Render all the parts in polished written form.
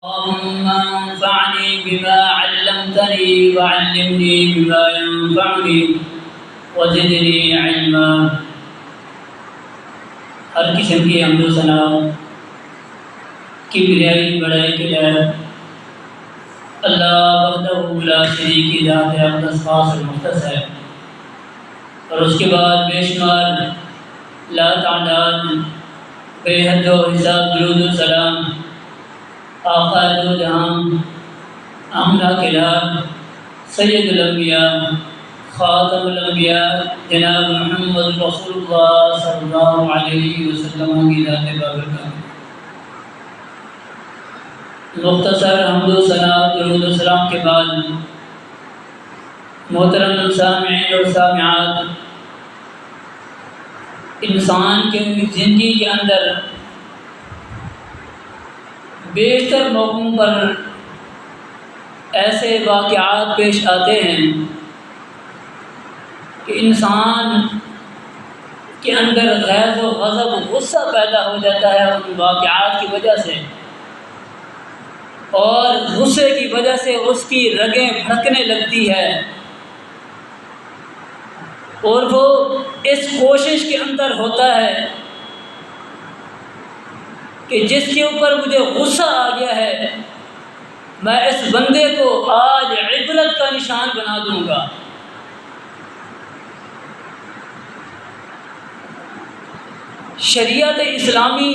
اللهم انفعني بما علمتني وعلمني بما ينفعني وزدني علما۔ ہر قسم کی حمد و ثنا کبریائی بڑائی کے لیے اللہ وحدہ لا شریک کی ذات اقدس خاص اور مختص ہے، اور اس کے بعد بے شمار لا تعداد بے حد و حساب درود و سلام آقا دو جہاں آمنہ کے لال سید الانبیاء خاتم الانبیاء جناب محمد رسول اللہ صلی اللہ علیہ وسلم کی ذات بابرکات۔ مختصر حمد و ثنا درود و سلام کے بعد محترم سامعین اور سامعات، انسان کے زندگی کے اندر بیشتر موقعوں پر ایسے واقعات پیش آتے ہیں کہ انسان کے اندر غیظ و غضب و غصہ پیدا ہو جاتا ہے ان واقعات کی وجہ سے، اور غصے کی وجہ سے اس کی رگیں پھڑکنے لگتی ہے، اور وہ اس کوشش کے اندر ہوتا ہے کہ جس کے اوپر مجھے غصہ آ گیا ہے میں اس بندے کو آج عبرت کا نشان بنا دوں گا۔ شریعت اسلامی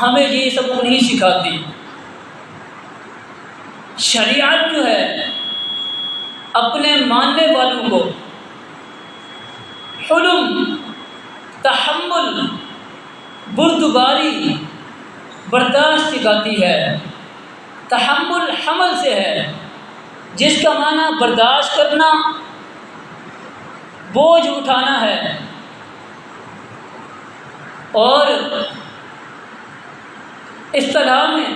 ہمیں یہ سب نہیں سکھاتی۔ شریعت جو ہے اپنے ماننے والوں کو حلم، تحمل، بردباری، برداشت سکھاتی ہے۔ تحمل حمل سے ہے، جس کا معنی برداشت کرنا، بوجھ اٹھانا ہے، اور اصطلاح میں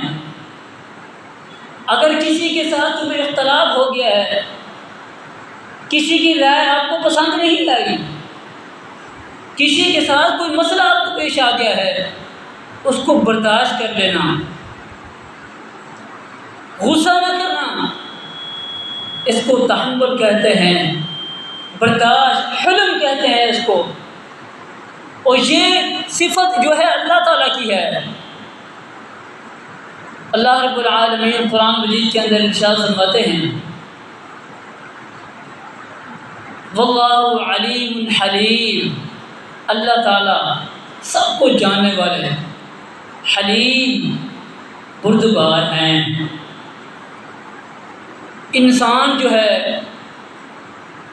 اگر کسی کے ساتھ تمہیں اختلاف ہو گیا ہے، کسی کی رائے آپ کو پسند نہیں آئی، کسی کے ساتھ کوئی مسئلہ آپ کو پیش آ گیا ہے، اس کو برداشت کر لینا، غصہ نہ کرنا، اس کو تحمل کہتے ہیں، برداشت حلم کہتے ہیں اس کو۔ اور یہ صفت جو ہے اللہ تعالیٰ کی ہے۔ اللہ رب العالمین قرآن مجید کے اندر ارشاد فرماتے ہیں واللہ علیم حلیم، اللہ تعالیٰ سب کو جاننے والے ہیں، حلیم بردبار ہیں۔ انسان جو ہے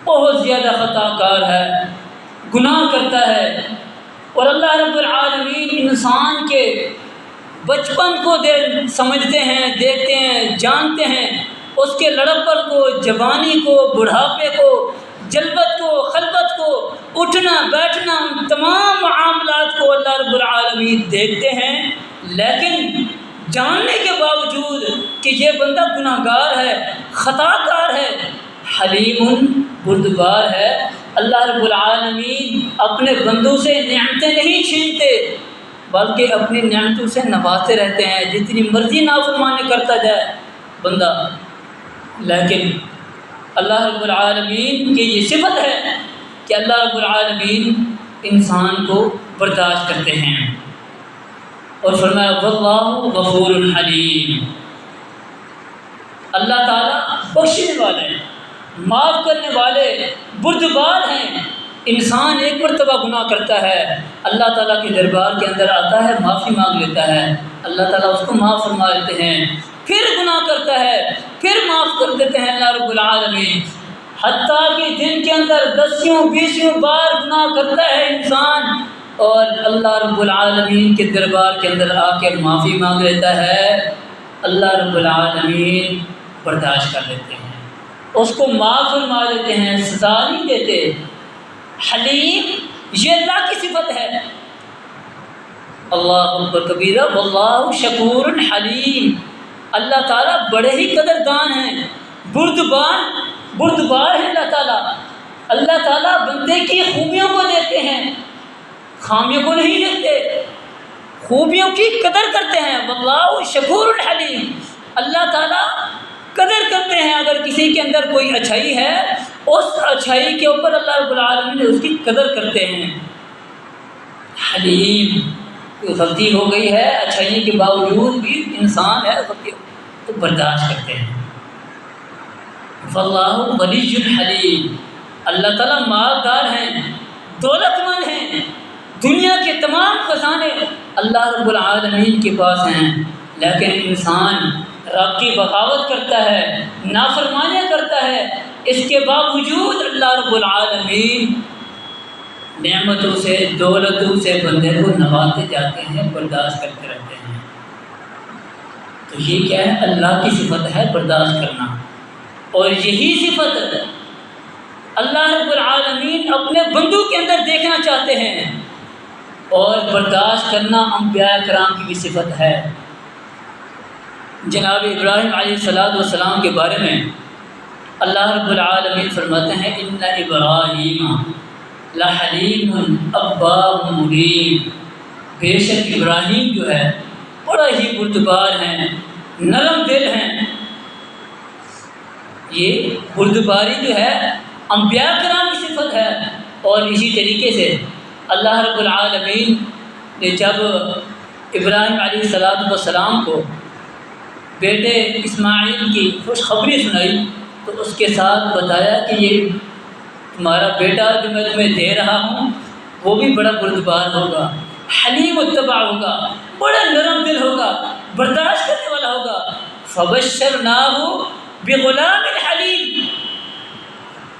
بہت زیادہ خطا کار ہے، گناہ کرتا ہے، اور اللہ رب العالمین انسان کے بچپن کو سمجھتے ہیں، دیکھتے ہیں، جانتے ہیں، اس کے لڑکپن کو، جوانی کو، بڑھاپے کو، جلوت کو، خلوت کو، اٹھنا بیٹھنا، ان تمام معاملات کو اللہ رب العالمین دیکھتے ہیں، لیکن جاننے کے باوجود کہ یہ بندہ گناہ گار ہے، خطا کار ہے، حلیم بردبار ہے۔ اللہ رب العالمین اپنے بندوں سے نعمتیں نہیں چھینتے، بلکہ اپنی نعمتوں سے نوازتے رہتے ہیں، جتنی مرضی نافرمانی کرتا جائے بندہ، لیکن اللہ رب العالمین کی یہ صفت ہے کہ اللہ رب العالمین انسان کو برداشت کرتے ہیں، اور فرمایا واللہ غفور حلیم، اللہ تعالیٰ بخشنے والے، معاف کرنے والے، بردبار ہیں۔ انسان ایک مرتبہ گناہ کرتا ہے، اللہ تعالیٰ کے دربار کے اندر آتا ہے، معافی مانگ لیتا ہے، اللہ تعالیٰ اس کو معاف فرما دیتے ہیں، پھر گناہ کرتا ہے، پھر معاف کر دیتے ہیں اللہ رب العالمین، حتیٰ کہ دن کے اندر 10 بار گناہ کرتا ہے انسان، اور اللہ رب العالمین کے دربار کے اندر آ کے معافی مانگ لیتا ہے، اللہ رب العالمین برداشت کر لیتے ہیں، اس کو معاف فرما دیتے ہیں، سزا نہیں دیتے۔ حلیم یہ اللہ کی صفت ہے۔ اللہ اکبر کبیرہ واللہ شکور حلیم، اللہ تعالیٰ بڑے ہی قدردان ہیں، بردبار ہیں اللہ تعالیٰ۔ اللہ تعالیٰ بندے کی خوبیوں کو دیکھتے ہیں، خامیوں کو نہیں دیکھتے، خوبیوں کی قدر کرتے ہیں۔ واللہ شکور حلیم، اگر کسی کے اندر کوئی اچھائی ہے اس اچھائی کے اوپر اللہ رب العالمین اس کی قدر کرتے ہیں۔ حلیم، کوئی غلطی ہو گئی ہے اچھائی کے باوجود بھی انسان ہے غلطی تو برداشت کرتے ہیں۔ واللہ غنی حلیم، اللہ تعالیٰ مالدار ہیں، دولت مند ہیں، دنیا کے تمام خزانے اللہ رب العالمین کے پاس ہیں، لیکن انسان رب کی بغاوت کرتا ہے، نافرمانیاں کرتا ہے، اس کے باوجود اللہ رب العالمین نعمتوں سے دولتوں سے بندے کو نوازتے جاتے ہیں، برداشت کرتے رہتے ہیں۔ تو یہ کیا ہے؟ اللہ کی صفت ہے برداشت کرنا، اور یہی صفت اللہ رب العالمین اپنے بندوں کے اندر دیکھنا چاہتے ہیں، اور برداشت کرنا انبیاء کرام کی بھی صفت ہے۔ جناب ابراہیم علیہ السلام کے بارے میں اللہ رب العالمین فرماتے ہیں ان ابراہیم لحلیم اواب منیب، بے شک ابراہیم جو ہے بڑا ہی بردبار ہیں، نرم دل ہیں۔ یہ بردباری جو ہے انبیاء کرام کی صفت ہے، اور اسی طریقے سے اللہ رب العالمین نے جب ابراہیم علیہ السلام کو بیٹے اسماعیل کی خوشخبری سنائی تو اس کے ساتھ بتایا کہ یہ تمہارا بیٹا جو میں تمہیں دے رہا ہوں وہ بھی بڑا بردبار ہوگا، حلیم الطبع ہوگا، بڑا نرم دل ہوگا، برداشت کرنے والا ہوگا۔ فبشرناہ بغلام حلیم،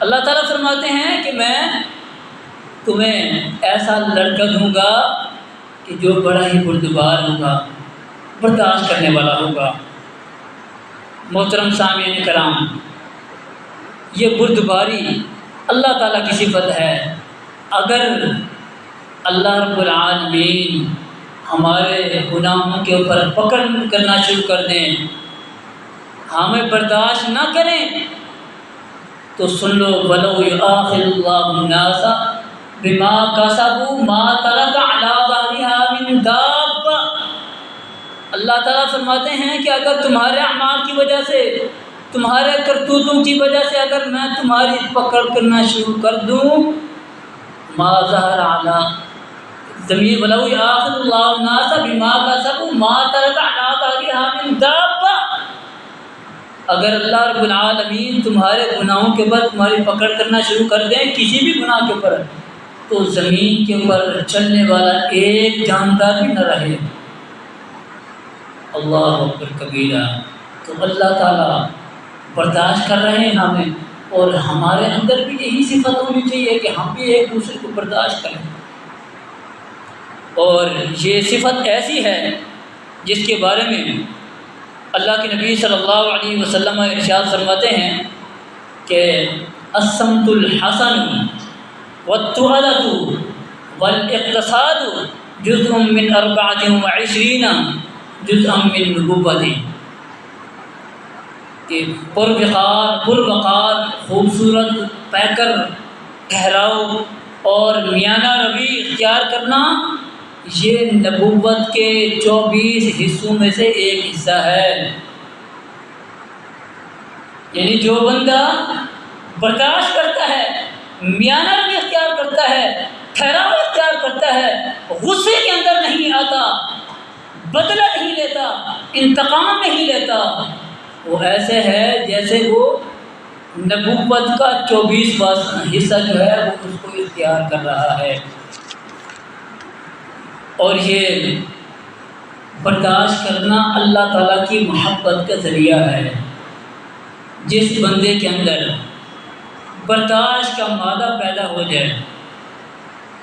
اللہ تعالیٰ فرماتے ہیں کہ میں تمہیں ایسا لڑکا دوں گا کہ جو بڑا ہی بردبار ہوگا، برداشت کرنے والا ہوگا۔ محترم سامعین کرام، یہ بردباری اللہ تعالیٰ کی صفت ہے۔ اگر اللہ رب العالمین ہمارے گناہوں کے اوپر پکڑ کرنا شروع کر دیں، ہمیں برداشت نہ کریں، تو سن لو وَلَوْ يُؤَاخِذُ اللَّهُ النَّاسَ بِمَا كَسَبُوا مَا تَرَكَ عَلَىٰ ظَهْرِهَا مِن دَابَّةٍ، اللہ تعالیٰ فرماتے ہیں کہ اگر تمہارے اعمال کی وجہ سے، تمہارے کرتوتوں کی وجہ سے اگر میں تمہاری پکڑ کرنا شروع کر دوں، ما ظہر علی ضمیر وَلَوْ يُؤَاخِذُ اللَّهُ النَّاسَ بِمَا كَسَبُوا مَا تَرَكَ عَلَىٰ ظَهْرِهَا مِن دَابَّةٍ، اگر اللہ رب العالمین تمہارے گناہوں کے اوپر تمہاری پکڑ کرنا شروع کر دیں کسی بھی گناہ کے اوپر، تو زمین کے اوپر چلنے والا ایک جاندار بھی نہ رہے۔ اللہ اکبر کبیرہ۔ تو اللہ تعالیٰ برداشت کر رہے ہیں ہمیں، اور ہمارے اندر بھی یہی صفت ہونی چاہیے کہ ہم بھی ایک دوسرے کو برداشت کریں۔ اور یہ صفت ایسی ہے جس کے بارے میں اللہ کے نبی صلی اللہ علیہ وسلم ارشاد فرماتے ہیں کہ الصمت الحسن والتؤلة والاقتصاد جزء من 24 جزءا من نبوتی، کہ پروقار خوبصورت پیکر ٹھہراؤ اور میانہ روی اختیار کرنا یہ نبوت کے 24 حصوں میں سے ایک حصہ ہے۔ یعنی جو بندہ برداشت کرتا ہے، میانہ روی اختیار کرتا ہے، ٹھہراؤ اختیار کرتا ہے، غصے کے اندر نہیں آتا، بدلہ نہیں لیتا، انتقام نہیں لیتا، وہ ایسے ہے جیسے وہ نبوت کا 24واں حصہ جو ہے وہ اس کو اختیار کر رہا ہے۔ اور یہ برداشت کرنا اللہ تعالیٰ کی محبت کا ذریعہ ہے۔ جس بندے کے اندر برداشت کا مادہ پیدا ہو جائے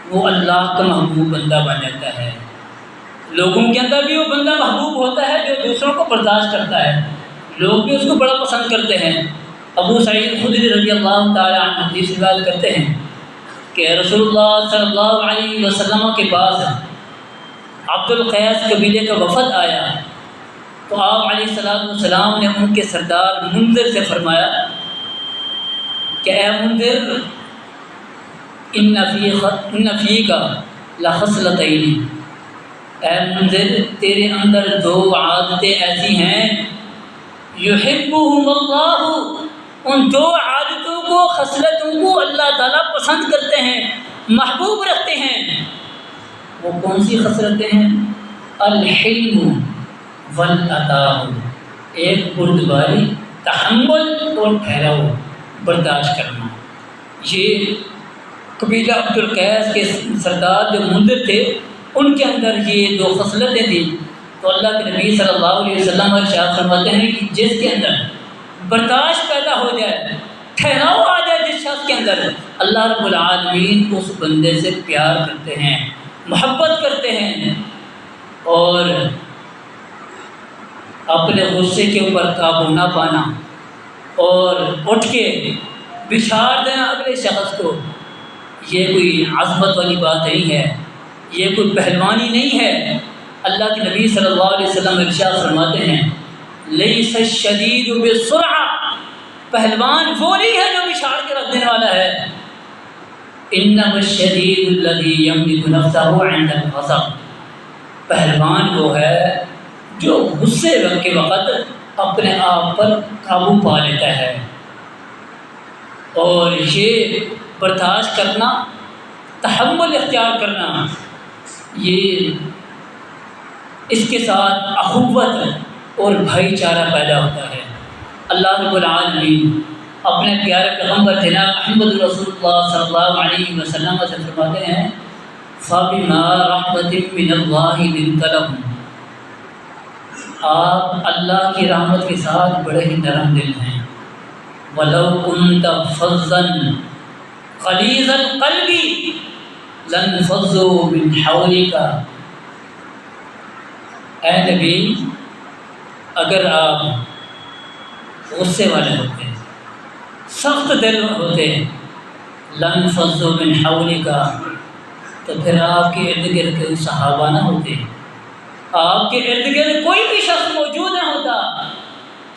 وہ اللہ کا محبوب بندہ بن جاتا ہے۔ لوگوں کے اندر بھی وہ بندہ محبوب ہوتا ہے جو دوسروں کو برداشت کرتا ہے، لوگ بھی اس کو بڑا پسند کرتے ہیں۔ ابو سعید خدری رضی اللہ تعالیٰ عنہ حدیث روایت کرتے ہیں کہ رسول اللہ صلی اللہ علیہ وسلم کے پاس عبد القیس قبیلے کا وفد آیا تو آپ علیہ السلام نے ان کے سردار منذر سے فرمایا کہ اے منذر ان فیک لخصلتین، اے منذر تیرے اندر 2 عادتیں ایسی ہیں یحبہم اللہ ان دو عادتوں کو، خصلتوں کو اللہ تعالیٰ پسند کرتے ہیں، محبوب رکھتے ہیں۔ وہ کون سی خصلتیں ہیں؟ الحلم والعطاء، ایک بردباری، تحمل اور ٹھہراؤ، برداشت کرنا۔ یہ قبیلہ عبد القیس کے سردار جو منذر تھے، ان کے اندر یہ دو خصلتیں تھیں۔ تو اللہ کے نبی صلی اللہ علیہ وسلم ارشاد فرماتے ہیں کہ جس کے اندر برداشت پیدا ہو جائے، ٹھہراؤ آ جائے جس شخص کے اندر، اللہ رب العالمین اس بندے سے پیار کرتے ہیں، محبت کرتے ہیں، اور اپنے غصے کے اوپر قابو نہ پانا اور اٹھ کے بچھاڑ دینا اگلے شخص کو، یہ کوئی عظمت والی بات نہیں ہے، یہ کوئی پہلوانی نہیں ہے۔ اللہ کے نبی صلی اللہ علیہ وسلم ارشاد فرماتے ہیں لیس الشدید بالسرعہ، پہلوان وہ نہیں ہے جو بچھاڑ کے رکھ دینے والا ہے، انما الشدید الذی یملک نفسہ عند الغضب، پہلوان وہ ہے جو غصے کے وقت اپنے آپ پر قابو پا لیتا ہے۔ اور یہ برداشت کرنا، تحمل اختیار کرنا، یہ اس کے ساتھ اخوت اور بھائی چارہ پیدا ہوتا ہے۔ اللہ رب العالمین اپنے پیارے پیغمبر جناب محمد رسول اللہ صلی اللہ علیہ وسلم سے فرماتے ہیں فَبِمَا رَحْمَةٍ مِّنَ اللَّهِ لِنْتَ لَهُمْ، آپ اللہ کی رحمت کے ساتھ بڑے ہی نرم دل ہیں۔ وَلَوْ كُنْتَ فَظًّا غَلِيظَ الْقَلْبِ لَانفَضُّوا مِنْ حَوْلِكَ، اے نبی اگر آپ غصے والے ہوتے، سخت دل ہوتے، لَانفَضُّوا مِنْ حَوْلِكَ، تو پھر آپ کے ارد گرد کوئی صحابہ نہ ہوتے، آپ کے ارد گرد کوئی بھی شخص موجود نہ ہوتا،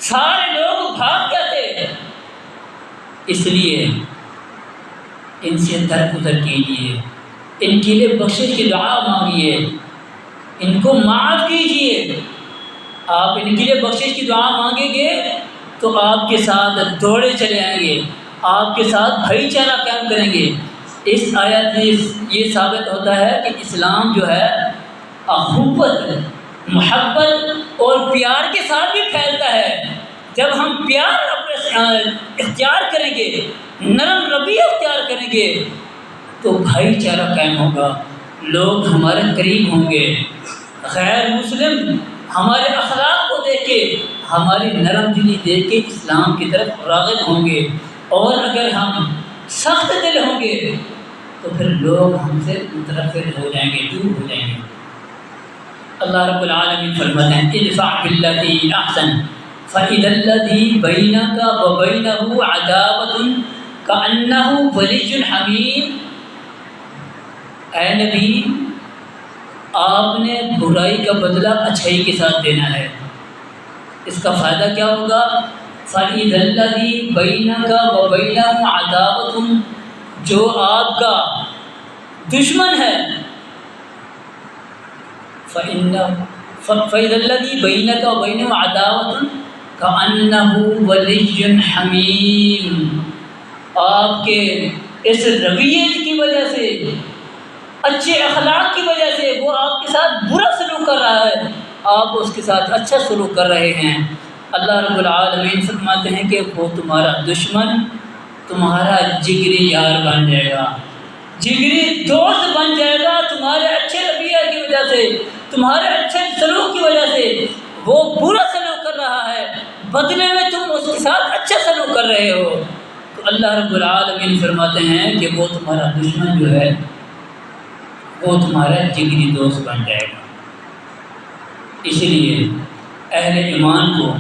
سارے لوگ بھاگ جاتے۔ اس لیے ان سے درگزر کیجیے، ان کے لیے بخشش کی دعا مانگیے، ان کو معاف کیجیے۔ آپ ان کے لیے بخشش کی دعا مانگیں گے تو آپ کے ساتھ دوڑے چلے آئیں گے، آپ کے ساتھ بھائی چارہ قائم کریں گے۔ اس آیت میں یہ ثابت ہوتا ہے کہ اسلام جو ہے اخوت، محبت اور پیار کے ساتھ بھی پھیلتا ہے۔ جب ہم پیار اختیار کریں گے، نرم رویہ اختیار کریں گے، تو بھائی چارہ قائم ہوگا، لوگ ہمارے قریب ہوں گے، غیر مسلم ہمارے اخلاق کو دیکھ کے، ہماری نرم دلی دیکھ کے اسلام کی طرف راغب ہوں گے۔ اور اگر ہم سخت دل ہوں گے تو پھر لوگ ہم سے متنفر ہو جائیں گے، دور ہو جائیں گے۔ اللہ رب العالمین فرماتے ہیں ادفع باللتی احسن فاذا الذی بینک وبینہ عداوۃ کأنہ ولی حمیم، اے نبی آپ نے برائی کا بدلہ اچھائی کے ساتھ دینا ہے۔ اس کا فائدہ کیا ہوگا؟ فَإِذَا الَّذِي بَيْنَكَ وَبَيْنَهُ عَدَاوَةٌ، جو آپ کا دشمن ہے، فَإِذَا الَّذِي بَيْنَكَ وَبَيْنَهُ عَدَاوَةٌ كَأَنَّهُ وَلِيٌّ حَمِيمٌ، آپ کے اس رویے کی وجہ سے، اچھے اخلاق کی وجہ سے وہ آپ کے ساتھ برا سلوک کر رہا ہے، آپ اس کے ساتھ اچھا سلوک کر رہے ہیں۔ اللہ رب العالمین فرماتے ہیں کہ وہ تمہارا دشمن تمہارا جگری یار بن جائے گا، جگری دوست بن جائے گا، تمہارے اچھے رویے کی وجہ سے، تمہارے اچھے سلوک کی وجہ سے وہ برا سلوک کر رہا ہے، بدلے میں تم اس کے ساتھ اچھا سلوک کر رہے ہو، تو اللہ رب العالمین فرماتے ہیں کہ وہ تمہارا دشمن جو ہے وہ تمہارا جگری دوست بن جائے گا۔ اس لیے اہل ایمان کو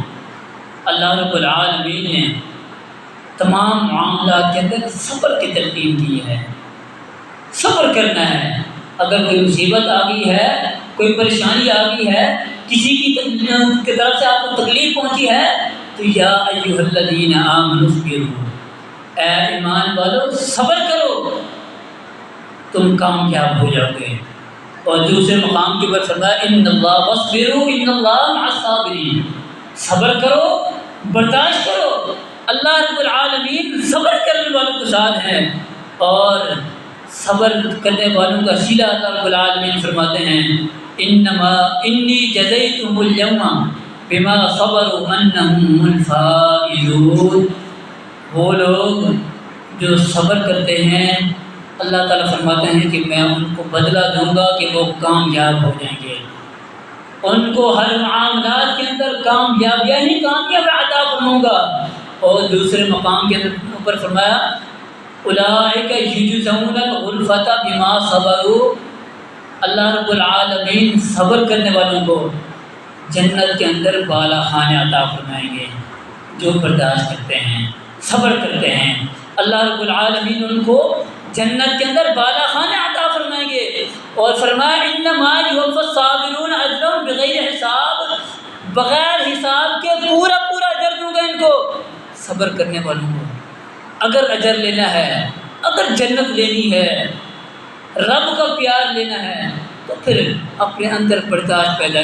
اللہ رب العالمین نے تمام معاملات کے اندر صبر کی تلقین کی ہے۔ صبر کرنا ہے، اگر کوئی مصیبت آ گئی ہے، کوئی پریشانی آ گئی ہے، کسی کی طرف سے آپ کو تکلیف پہنچی ہے، تو یا ایھا الذین آمنوا اصبروا، اے ایمان والو صبر کرو، تم کامیاب ہو جاؤ گے۔ اور دوسرے مقام کے اوپر فرمایا ان اللہ واصبروا ان اللہ مع الصابرین، صبر کرو، برداشت کرو، اللہ رب العالمین صبر کرنے والوں کے ساتھ ہیں، اور صبر کرنے والوں کا صلہ اللہ رب العالمین فرماتے ہیں انما انی جزیتہم الیوم بما صبروا انہم الفائزون۔ وہ لوگ جو صبر کرتے ہیں اللہ تعالیٰ فرماتے ہیں کہ میں ان کو بدلہ دوں گا کہ وہ کامیاب ہو جائیں گے، ان کو ہر معاملات کے اندر کامیابیاں ہی کامیاب عطا فرماؤں گا۔ اور دوسرے مقام کے اوپر فرمایا اولئک یجزون الغرفۃ بما صبروا، اللہ رب العالمین صبر کرنے والوں کو جنت کے اندر بالا خانے عطا فرمائیں گے۔ جو برداشت کرتے ہیں، صبر کرتے ہیں، اللہ رب العالمین ان کو جنت کے اندر بالا خانے عطا فرمائیں گے۔ اور فرمایا انما یوفی الصابرون اجرهم بغیر حساب، بغیر حساب کے پورا اجر دوں گا ان کو، صبر کرنے والوں کو۔ اگر اجر لینا ہے، اگر جنت لینی ہے، رب کا پیار لینا ہے، تو پھر اپنے اندر برداشت پیدا